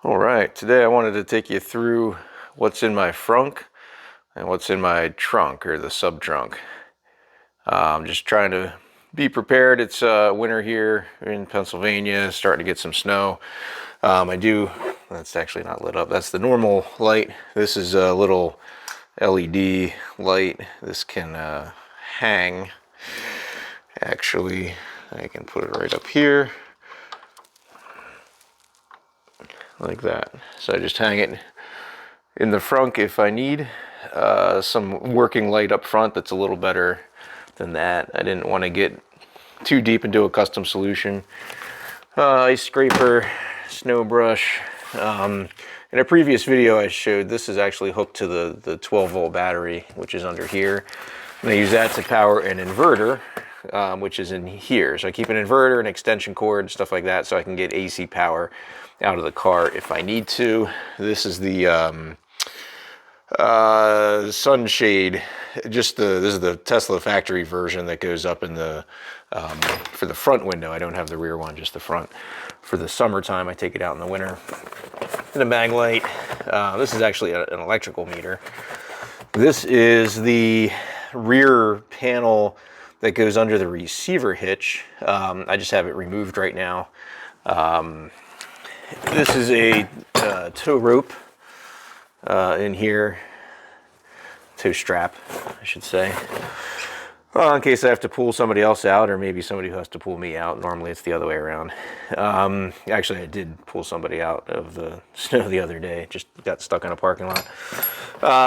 All right, today I wanted to take you through what's in my frunk and what's in my trunk, or the sub-trunk. I'm just trying to be prepared. It's winter here in Pennsylvania, starting to get some snow. That's actually not lit up. That's the normal light. This is a little LED light. This can hang. Actually, I can put it right up here. Like that. So I just hang it in the frunk if I need some working light up front that's a little better than that. I didn't want to get too deep into a custom solution. Ice scraper, snow brush. In a previous video I showed this is actually hooked to the 12-volt battery, which is under here. And I use that to power an inverter, which is in here. So I keep an inverter, an extension cord, stuff like that, so I can get AC power out of the car if I need to. This is the sunshade. This is the Tesla factory version that goes up in the for the front window. I don't have the rear one, just the front. For the summertime, I take it out in the winter. And a mag light. This is actually an electrical meter. This is the rear panel that goes under the receiver hitch. I just have it removed right now. This is a tow rope in here, tow strap, I should say. In case I have to pull somebody else out, or maybe somebody who has to pull me out. Normally it's the other way around. Actually, I did pull somebody out of the snow the other day. Just got stuck in a parking lot.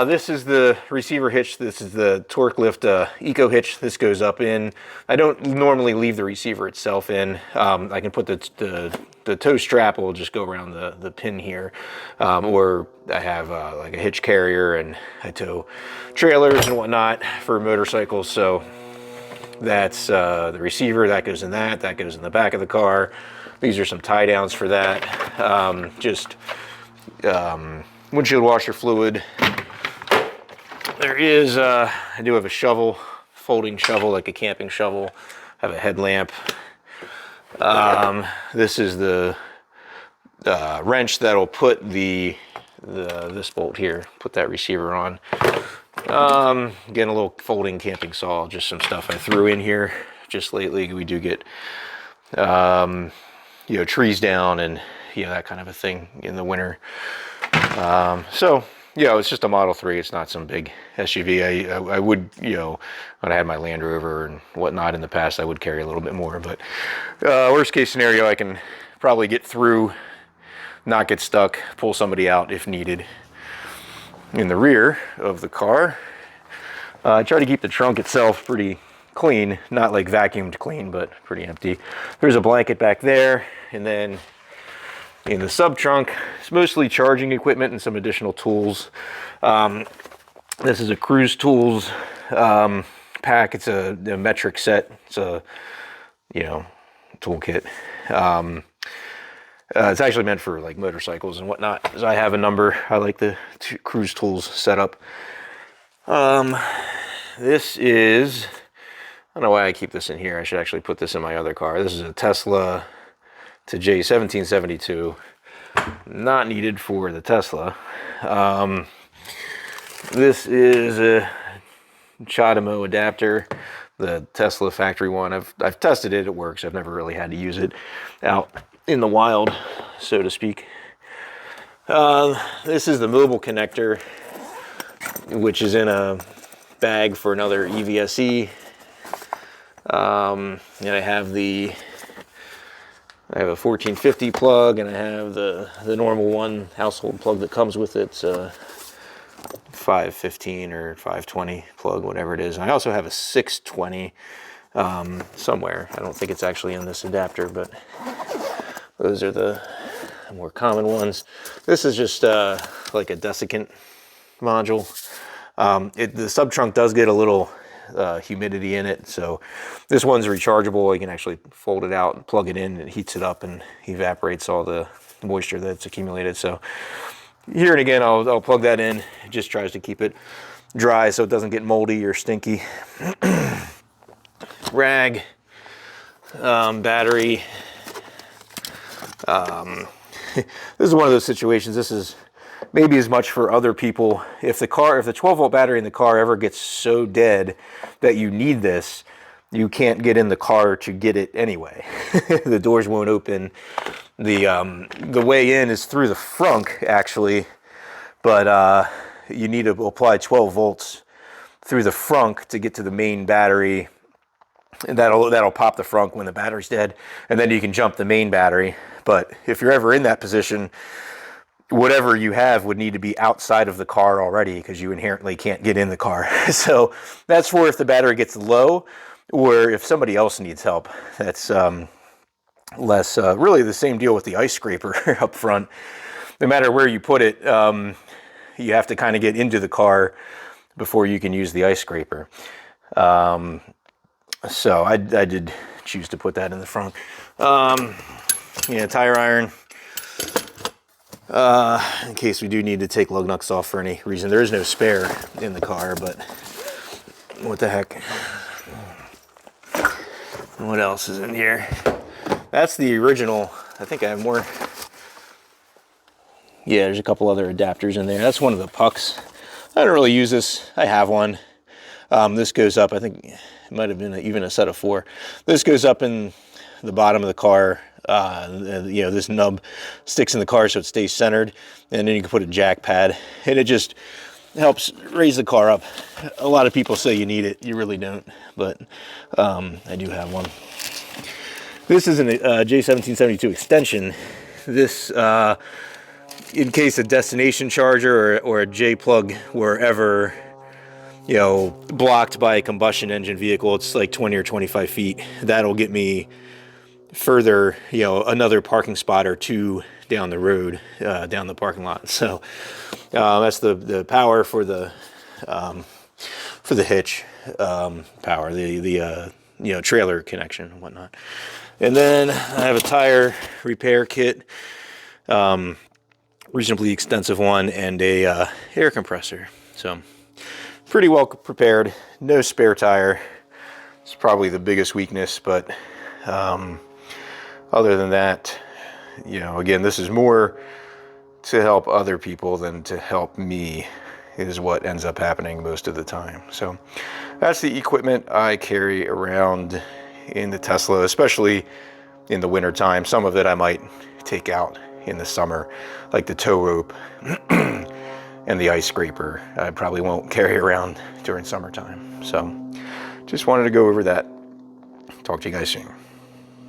This is the receiver hitch. This is the torque lift eco hitch. This goes up in. I don't normally leave the receiver itself in. I can put the tow strap will just go around the pin here, or I have like a hitch carrier, and I tow trailers and whatnot for motorcycles. So that's the receiver that goes in that goes in the back of the car. These are some tie downs for that. Windshield washer fluid. There is I do have a shovel, folding shovel, like a camping shovel. I have a headlamp. This is the wrench that'll put this bolt here, put that receiver on. Again, a little folding camping saw, just some stuff I threw in here just lately. We do get trees down and that kind of a thing in the winter. It's just a Model 3. It's not some big SUV. I would, when I had my Land Rover and whatnot in the past, I would carry a little bit more. But worst case scenario, I can probably get through, not get stuck, pull somebody out if needed. In the rear of the car, I try to keep the trunk itself pretty clean, not like vacuumed clean, but pretty empty. There's a blanket back there, and then in the sub-trunk, it's mostly charging equipment and some additional tools. This is a Cruise Tools pack. It's a metric set. It's a, toolkit. It's actually meant for like motorcycles and whatnot. So I have a number. I like the Cruise Tools setup. This is, I don't know why I keep this in here. I should actually put this in my other car. This is a Tesla to J1772, not needed for the Tesla. This is a CHAdeMO adapter, the Tesla factory one. I've tested it, it works. I've never really had to use it out in the wild, so to speak. This is the mobile connector, which is in a bag for another EVSE. And I have a 1450 plug, and I have the normal one, household plug that comes with it. It's a 515 or 520 plug, whatever it is. And I also have a 620 somewhere. I don't think it's actually in this adapter, but those are the more common ones. This is just like a desiccant module. The sub-trunk does get a little humidity in it, so this one's rechargeable. You can actually fold it out and plug it in, and it heats it up and evaporates all the moisture that's accumulated. So here and again, I'll plug that in. It just tries to keep it dry so it doesn't get moldy or stinky. Rag, battery, this is one of those situations. This is maybe as much for other people. If the 12-volt battery in the car ever gets so dead that you need this, you can't get in the car to get it anyway. The doors won't open. The way in is through the frunk, actually, but you need to apply 12 volts through the frunk to get to the main battery. And that'll pop the frunk when the battery's dead, and then you can jump the main battery. But if you're ever in that position, whatever you have would need to be outside of the car already, because you inherently can't get in the car. So that's for if the battery gets low, or if somebody else needs help. That's less really the same deal with the ice scraper up front. No matter where you put it, you have to kind of get into the car before you can use the ice scraper. So I did choose to put that in the front. Yeah, tire iron. In case we do need to take lug nuts off for any reason. There is no spare in the car, but what the heck. What else is in here? That's the original. I think I have more. Yeah, there's a couple other adapters in there. That's one of the pucks. I don't really use this. I have one. This goes up, I think it might have been even a set of 4. This goes up in the bottom of the car. You know, this nub sticks in the car so it stays centered, and then you can put a jack pad, and it just helps raise the car up. A lot of people say you need it. You really don't, but I do have one. This is an J1772 extension. This, in case a destination charger or a J plug were ever, you know, blocked by a combustion engine vehicle, it's like 20 or 25 feet. That'll get me further, you know, another parking spot or 2 down the road, down the parking lot. So that's the power for the hitch, power, the you know, trailer connection and whatnot. And then I have a tire repair kit, reasonably extensive one, and a air compressor. So pretty well prepared. No spare tire. It's probably the biggest weakness, but other than that, you know, again, this is more to help other people than to help me, is what ends up happening most of the time. So that's the equipment I carry around in the Tesla, especially in the winter time. Some of it I might take out in the summer, like the tow rope and the ice scraper. I probably won't carry around during summertime. So just wanted to go over that. Talk to you guys soon.